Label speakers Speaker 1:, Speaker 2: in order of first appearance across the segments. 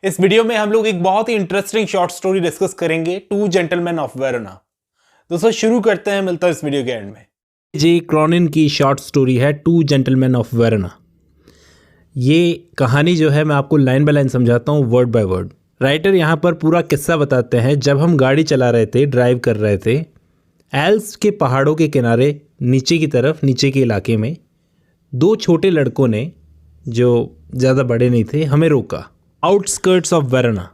Speaker 1: इस वीडियो में हम लोग एक बहुत ही इंटरेस्टिंग शॉर्ट स्टोरी डिस्कस करेंगे, टू जेंटलमैन ऑफ वेरोना। दोस्तों शुरू करते हैं, मिलता है इस वीडियो के एंड में।
Speaker 2: जे क्रॉनिन की शॉर्ट स्टोरी है टू जेंटलमैन ऑफ वेरोना। ये कहानी जो है मैं आपको लाइन बाय लाइन समझाता हूँ, वर्ड बाय वर्ड। राइटर यहाँ पर पूरा किस्सा बताते हैं। जब हम गाड़ी चला रहे थे, ड्राइव कर रहे थे, एल्प्स के पहाड़ों के किनारे नीचे की तरफ, नीचे के इलाके में दो छोटे लड़कों ने, जो ज़्यादा बड़े नहीं थे, हमें रोका। आउटस्कर्ट्स ऑफ वेरोना,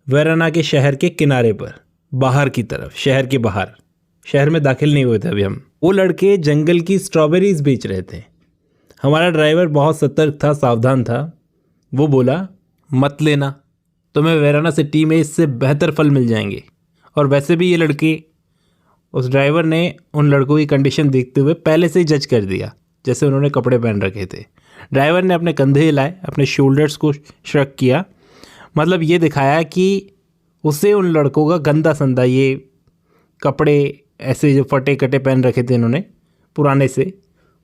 Speaker 2: वेरोना के शहर के किनारे पर, बाहर की तरफ, शहर के बाहर। शहर में दाखिल नहीं हुए थे अभी हम। वो लड़के जंगल की स्ट्रॉबेरीज बेच रहे थे। हमारा ड्राइवर बहुत सतर्क था, सावधान था। वो बोला, मत लेना, तुम्हें वेरोना सिटी में इससे बेहतर फल मिल जाएंगे। और वैसे भी ये लड़के, उस ड्राइवर ने उन लड़कों की कंडीशन देखते हुए पहले से ही जज कर दिया, जैसे उन्होंने कपड़े पहन रखे थे। ड्राइवर ने अपने कंधे हिलाए, अपने शोल्डर्स को श्रक किया, मतलब ये दिखाया कि उसे उन लड़कों का गंदा संदा, ये कपड़े ऐसे जो फटे कटे पहन रखे थे इन्होंने पुराने से,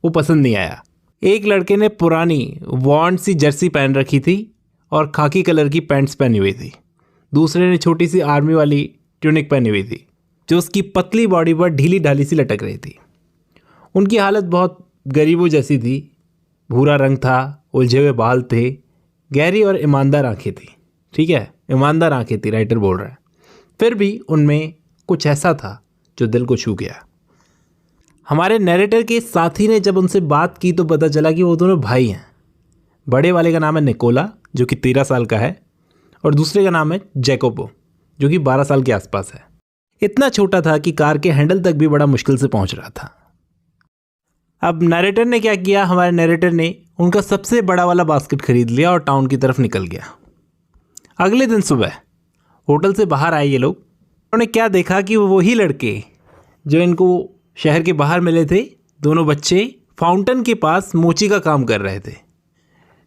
Speaker 2: वो पसंद नहीं आया। एक लड़के ने पुरानी वॉन्ड सी जर्सी पहन रखी थी और खाकी कलर की पैंट्स पहनी हुई थी। दूसरे ने छोटी सी आर्मी वाली ट्यूनिक पहनी हुई थी, जो उसकी पतली बॉडी पर ढीली ढाली सी लटक रही थी। उनकी हालत बहुत गरीबों जैसी थी। भूरा रंग था, उलझे हुए बाल थे, गहरी और ईमानदार आंखें थी। ठीक है, ईमानदार आंखें थी, राइटर बोल रहा है। फिर भी उनमें कुछ ऐसा था जो दिल को छू गया। हमारे नैरेटर के साथी ने जब उनसे बात की तो पता चला कि वो दोनों भाई हैं। बड़े वाले का नाम है निकोला, जो कि 13 साल का है, और दूसरे का नाम है जैकोबो, जो कि 12 साल के आसपास है। इतना छोटा था कि कार के हैंडल तक भी बड़ा मुश्किल से पहुंच रहा था। अब नैरेटर ने क्या किया, हमारे नैरेटर ने उनका सबसे बड़ा वाला बास्केट खरीद लिया और टाउन की तरफ निकल गया। अगले दिन सुबह होटल से बाहर आए ये लोग। उन्होंने क्या देखा कि वो वही लड़के जो इनको शहर के बाहर मिले थे, दोनों बच्चे फाउंटेन के पास मोची का काम कर रहे थे।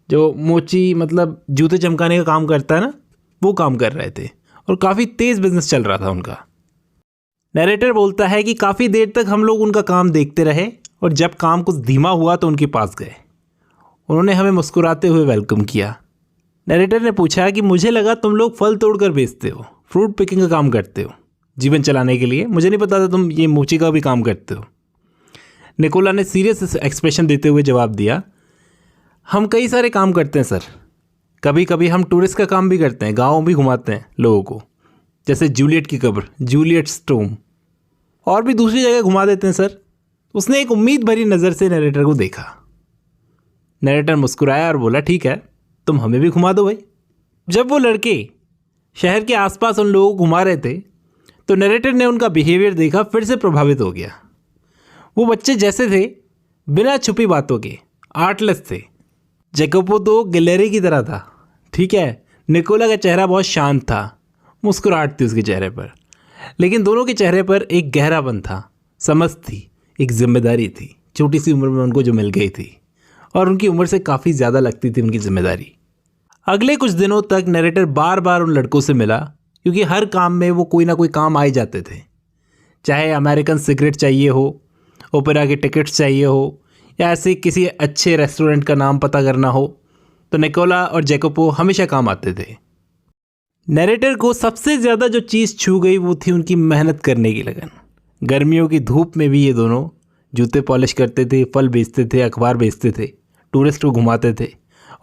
Speaker 2: जो मोची मतलब जूते चमकाने का काम करता है ना, वो काम कर रहे थे और काफ़ी तेज़ बिजनेस चल रहा था उनका। नैरेटर बोलता है कि काफ़ी देर तक हम लोग उनका काम देखते रहे और जब काम कुछ धीमा हुआ तो उनके पास गए। उन्होंने हमें मुस्कुराते हुए वेलकम किया। नैरेटर ने पूछा कि मुझे लगा तुम लोग फल तोड़कर बेचते हो, फ्रूट पिकिंग का काम करते हो जीवन चलाने के लिए। मुझे नहीं पता था तुम ये मोची का भी काम करते हो। निकोला ने सीरियस एक्सप्रेशन देते हुए जवाब दिया, हम कई सारे काम करते हैं सर। कभी कभी हम टूरिस्ट का काम भी करते हैं, गाँव भी घुमाते हैं लोगों को, जैसे जूलियट की कब्र, जूलियट्स टॉम्ब, और भी दूसरी जगह घुमा देते हैं सर। उसने एक उम्मीद भरी नज़र से नैरेटर को देखा। नैरेटर मुस्कुराया और बोला, ठीक है, तुम हमें भी घुमा दो भाई। जब वो लड़के शहर के आसपास उन लोगों को घुमा रहे थे तो नैरेटर ने उनका बिहेवियर देखा, फिर से प्रभावित हो गया। वो बच्चे जैसे थे, बिना छुपी बातों के, आर्टलेस थे। जैकोबो तो गिलेरी की तरह था। ठीक है, निकोला का चेहरा बहुत शांत था, मुस्कुराहट थी उसके चेहरे पर, लेकिन दोनों के चेहरे पर एक गहरापन था, समझ थी, एक जिम्मेदारी थी। छोटी सी उम्र में उनको जो मिल गई थी, और उनकी उम्र से काफ़ी ज़्यादा लगती थी उनकी जिम्मेदारी। अगले कुछ दिनों तक नैरेटर बार बार उन लड़कों से मिला, क्योंकि हर काम में वो कोई ना कोई काम आ ही जाते थे। चाहे अमेरिकन सिगरेट चाहिए हो, ओपेरा के टिकट्स चाहिए हो, या ऐसे किसी अच्छे रेस्टोरेंट का नाम पता करना हो, तो निकोला और जैकोबो हमेशा काम आते थे। नैरेटर को सबसे ज़्यादा जो चीज़ छू गई वो थी उनकी मेहनत करने की लगन। गर्मियों की धूप में भी ये दोनों जूते पॉलिश करते थे, फल बेचते थे, अखबार बेचते थे, टूरिस्ट को घुमाते थे,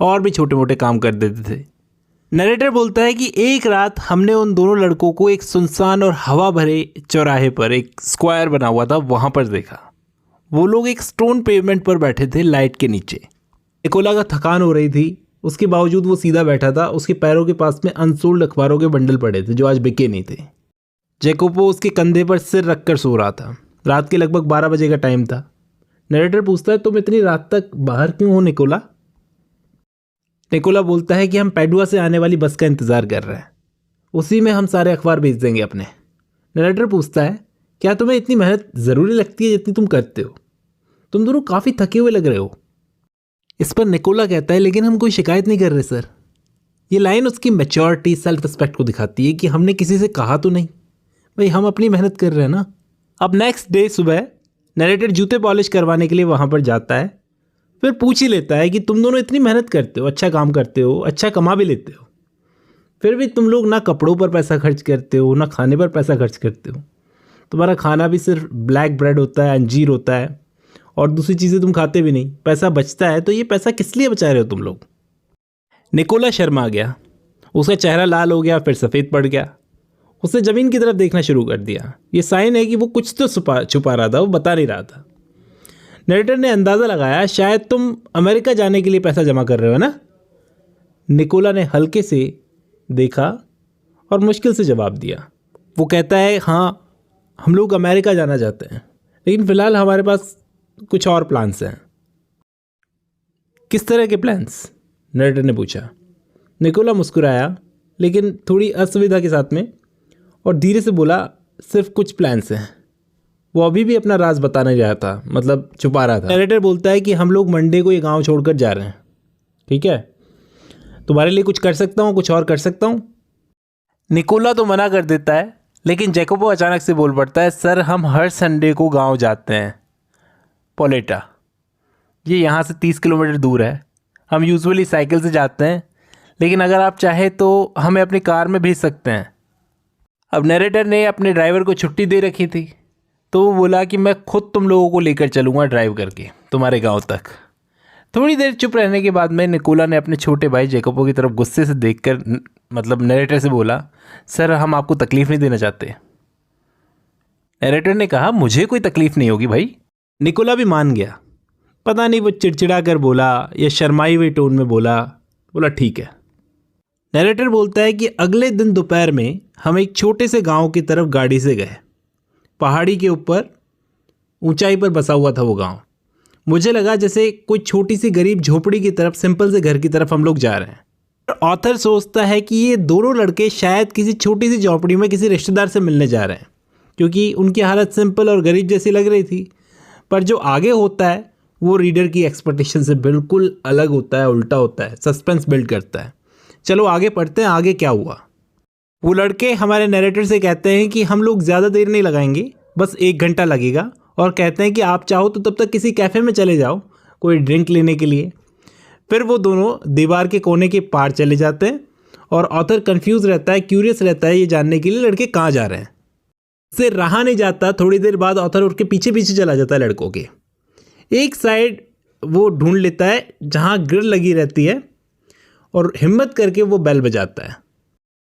Speaker 2: और भी छोटे मोटे काम कर देते थे। नैरेटर बोलता है कि एक रात हमने उन दोनों लड़कों को एक सुनसान और हवा भरे चौराहे पर, एक स्क्वायर बना हुआ था, वहाँ पर देखा। वो लोग एक स्टोन पेवमेंट पर बैठे थे, लाइट के नीचे। निकोला का थकान हो रही थी, उसके बावजूद वो सीधा बैठा था। उसके पैरों के पास में अनसोल्ड अखबारों के बंडल पड़े थे जो आज बिके नहीं थे। जैकोबो उसके कंधे पर सिर रखकर सो रहा था। रात के लगभग 12 बजे का टाइम था। नैरेटर पूछता है, तुम इतनी रात तक बाहर क्यों हो निकोला? निकोला बोलता है कि हम पैडुआ से आने वाली बस का इंतज़ार कर रहे हैं, उसी में हम सारे अखबार बेच देंगे अपने। नैरेटर पूछता है, क्या तुम्हें इतनी मेहनत ज़रूरी लगती है जितनी तुम करते हो? तुम दोनों काफ़ी थके हुए लग रहे हो। इस पर निकोला कहता है, लेकिन हम कोई शिकायत नहीं कर रहे सर। ये लाइन उसकी मैच्योरिटी, सेल्फ रिस्पेक्ट को दिखाती है कि हमने किसी से कहा तो नहीं, भाई हम अपनी मेहनत कर रहे हैं ना। अब नेक्स्ट डे सुबह नैरेटर जूते पॉलिश करवाने के लिए वहाँ पर जाता है। फिर पूछ ही लेता है कि तुम दोनों इतनी मेहनत करते हो, अच्छा काम करते हो, अच्छा कमा भी लेते हो, फिर भी तुम लोग ना कपड़ों पर पैसा खर्च करते हो, ना खाने पर पैसा खर्च करते हो। तुम्हारा खाना भी सिर्फ ब्लैक ब्रेड होता है, अंजीर होता है, और दूसरी चीज़ें तुम खाते भी नहीं। पैसा बचता है तो ये पैसा किस लिए बचा रहे हो तुम लोग? निकोला शर्मा गया, उसका चेहरा लाल हो गया, फिर सफ़ेद पड़ गया। उसने ज़मीन की तरफ देखना शुरू कर दिया। ये साइन है कि वो कुछ तो छुपा रहा था, वो बता नहीं रहा था। नरेटर ने अंदाज़ा लगाया, शायद तुम अमेरिका जाने के लिए पैसा जमा कर रहे हो ना? निकोला ने हल्के से देखा और मुश्किल से जवाब दिया। वो कहता है, हाँ हम लोग अमेरिका जाना चाहते हैं, लेकिन फ़िलहाल हमारे पास कुछ और प्लान्स हैं। किस तरह के प्लान्स? नरेटर ने पूछा। निकोला मुस्कुराया, लेकिन थोड़ी असुविधा के साथ में, और धीरे से बोला, सिर्फ कुछ प्लान्स हैं। वो अभी भी अपना राज बता नहीं रहा था, मतलब छुपा रहा था। नरेटर बोलता है कि हम लोग मंडे को ये गांव छोड़कर जा रहे हैं, ठीक है? तुम्हारे लिए कुछ कर सकता हूँ, कुछ और कर सकता हूँ? निकोला तो मना कर देता है, लेकिन जैकोबो अचानक से बोल पड़ता है, सर हम हर संडे को गांव जाते हैं, पोलेटा। ये यहाँ से 30 किलोमीटर दूर है। हम यूजुअली साइकिल से जाते हैं, लेकिन अगर आप चाहें तो हमें अपनी कार में भेज सकते हैं। अब नरेटर ने अपने ड्राइवर को छुट्टी दे रखी थी, तो वो बोला कि मैं खुद तुम लोगों को लेकर चलूँगा ड्राइव करके तुम्हारे गांव तक। थोड़ी देर चुप रहने के बाद में निकोला ने अपने छोटे भाई जैकोबो की तरफ गुस्से से देखकर मतलब नरेटर से बोला, सर हम आपको तकलीफ़ नहीं देना चाहते। नरेटर ने कहा, मुझे कोई तकलीफ़ नहीं होगी भाई। निकोला भी मान गया। पता नहीं वो चिड़चिड़ा कर बोला या शर्माई हुई टोन में बोला ठीक है। नरेटर बोलता है कि अगले दिन दोपहर में हम एक छोटे से गांव की तरफ गाड़ी से गए। पहाड़ी के ऊपर ऊंचाई पर बसा हुआ था वो गांव। मुझे लगा जैसे कोई छोटी सी गरीब झोपड़ी की तरफ, सिंपल से घर की तरफ हम लोग जा रहे हैं। ऑथर सोचता है कि ये दोनों लड़के शायद किसी छोटी सी झोपड़ी में किसी रिश्तेदार से मिलने जा रहे हैं, क्योंकि उनकी हालत सिंपल और गरीब जैसी लग रही थी। पर जो आगे होता है वो रीडर की एक्सपेक्टेशन से बिल्कुल अलग होता है, उल्टा होता है, सस्पेंस बिल्ड करता है। चलो आगे पढ़ते हैं, आगे क्या हुआ। वो लड़के हमारे नरेटर से कहते हैं कि हम लोग ज़्यादा देर नहीं लगाएंगे, बस 1 घंटा लगेगा, और कहते हैं कि आप चाहो तो तब तक किसी कैफ़े में चले जाओ कोई ड्रिंक लेने के लिए। फिर वो दोनों दीवार के कोने के पार चले जाते हैं, और ऑथर कंफ्यूज रहता है, क्यूरियस रहता है ये जानने के लिए लड़के कहाँ जा रहे हैं। उससे रहा नहीं जाता। थोड़ी देर बाद ऑथर उनके पीछे पीछे चला जाता है लड़कों के। एक साइड वो ढूंढ लेता है जहाँ ग्रिल लगी रहती है, और हिम्मत करके वो बेल बजाता है।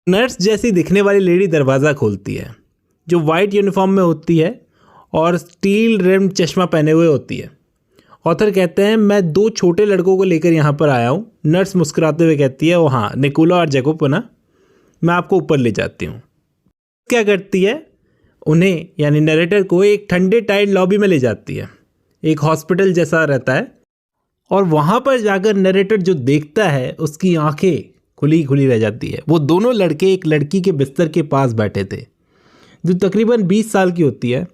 Speaker 2: नर्स जैसी दिखने वाली लेडी दरवाज़ा खोलती है, जो वाइट यूनिफॉर्म में होती है और स्टील रिम्ड चश्मा पहने हुए होती है। ऑथर कहते हैं, मैं 2 छोटे लड़कों को लेकर यहाँ पर आया हूँ। नर्स मुस्कुराते हुए कहती है, वो हाँ निकोला और जैकोब ना, मैं आपको ऊपर ले जाती हूँ। क्या करती है, उन्हें यानी नरेटर को एक ठंडे टाइट लॉबी में ले जाती है। एक हॉस्पिटल जैसा रहता है, और वहाँ पर जाकर नरेटर जो देखता है उसकी आंखें खुली खुली रह जाती है। वो दोनों लड़के एक लड़की के बिस्तर के पास बैठे थे जो तकरीबन 20 साल की होती है।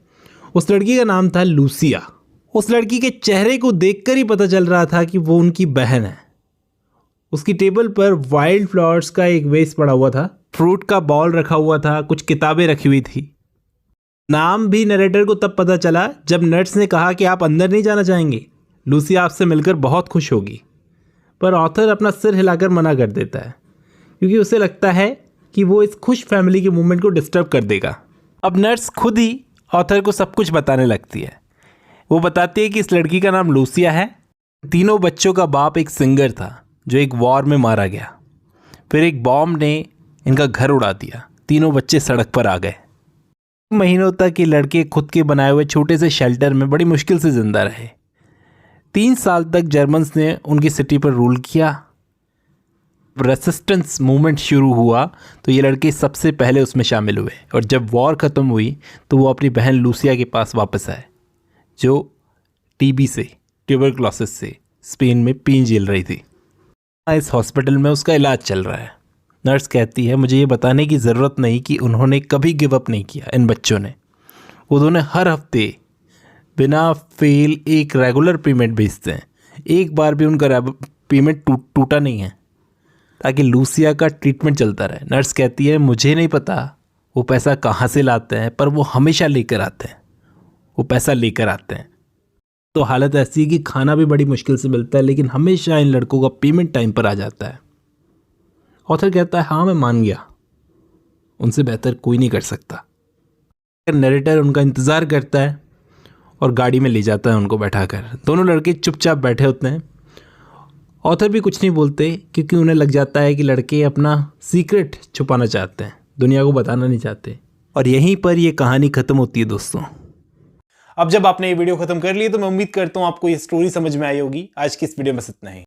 Speaker 2: उस लड़की का नाम था लूसिया। उस लड़की के चेहरे को देखकर ही पता चल रहा था कि वो उनकी बहन है। उसकी टेबल पर वाइल्ड फ्लावर्स का एक वेस पड़ा हुआ था, फ्रूट का बॉल रखा हुआ था, कुछ किताबें रखी हुई थी। नाम भी नरेटर को तब पता चला जब नर्स ने कहा कि आप अंदर नहीं जाना चाहेंगे, लूसिया आपसे मिलकर बहुत खुश होगी। पर ऑथर अपना सिर हिलाकर मना कर देता है, क्योंकि उसे लगता है कि वो इस खुश फैमिली के मूवमेंट को डिस्टर्ब कर देगा। अब नर्स खुद ही ऑथर को सब कुछ बताने लगती है। वो बताती है कि इस लड़की का नाम लूसिया है। तीनों बच्चों का बाप एक सिंगर था जो एक वॉर में मारा गया। फिर एक बॉम्ब ने इनका घर उड़ा दिया। तीनों बच्चे सड़क पर आ गए। महीनों तक ये लड़के खुद के बनाए हुए छोटे से शेल्टर में बड़ी मुश्किल से जिंदा रहे। 3 साल तक जर्मन्स ने उनकी सिटी पर रूल किया। रेसिस्टेंस मूवमेंट शुरू हुआ तो ये लड़के सबसे पहले उसमें शामिल हुए, और जब वॉर ख़त्म हुई तो वो अपनी बहन लूसिया के पास वापस आए, जो टीबी से, ट्यूबरक्लोसिस से स्पेन में पीन झेल रही थी। इस हॉस्पिटल में उसका इलाज चल रहा है। नर्स कहती है, मुझे ये बताने की ज़रूरत नहीं कि उन्होंने कभी गिव अप नहीं किया। इन बच्चों ने, वो दोनों हर हफ्ते बिना फेल एक रेगुलर पेमेंट भेजते हैं। एक बार भी उनका पेमेंट टूटा नहीं है, ताकि लूसिया का ट्रीटमेंट चलता रहे। नर्स कहती है, मुझे नहीं पता वो पैसा कहाँ से लाते हैं, पर वो हमेशा लेकर आते हैं, वो पैसा लेकर आते हैं। तो हालत ऐसी है कि खाना भी बड़ी मुश्किल से मिलता है, लेकिन हमेशा इन लड़कों का पेमेंट टाइम पर आ जाता है। ऑथर कहता है हाँ मैं मान गया, उनसे बेहतर कोई नहीं कर सकता। नरेटर उनका इंतज़ार करता है और गाड़ी में ले जाता है उनको बैठाकर। दोनों लड़के चुपचाप बैठे होते हैं। ऑथर भी कुछ नहीं बोलते क्योंकि उन्हें लग जाता है कि लड़के अपना सीक्रेट छुपाना चाहते हैं, दुनिया को बताना नहीं चाहते। और यहीं पर ये कहानी ख़त्म होती है दोस्तों।
Speaker 1: अब जब आपने ये वीडियो खत्म कर ली तो मैं उम्मीद करता हूँ आपको ये स्टोरी समझ में आई होगी। आज की इस वीडियो में इतना ही।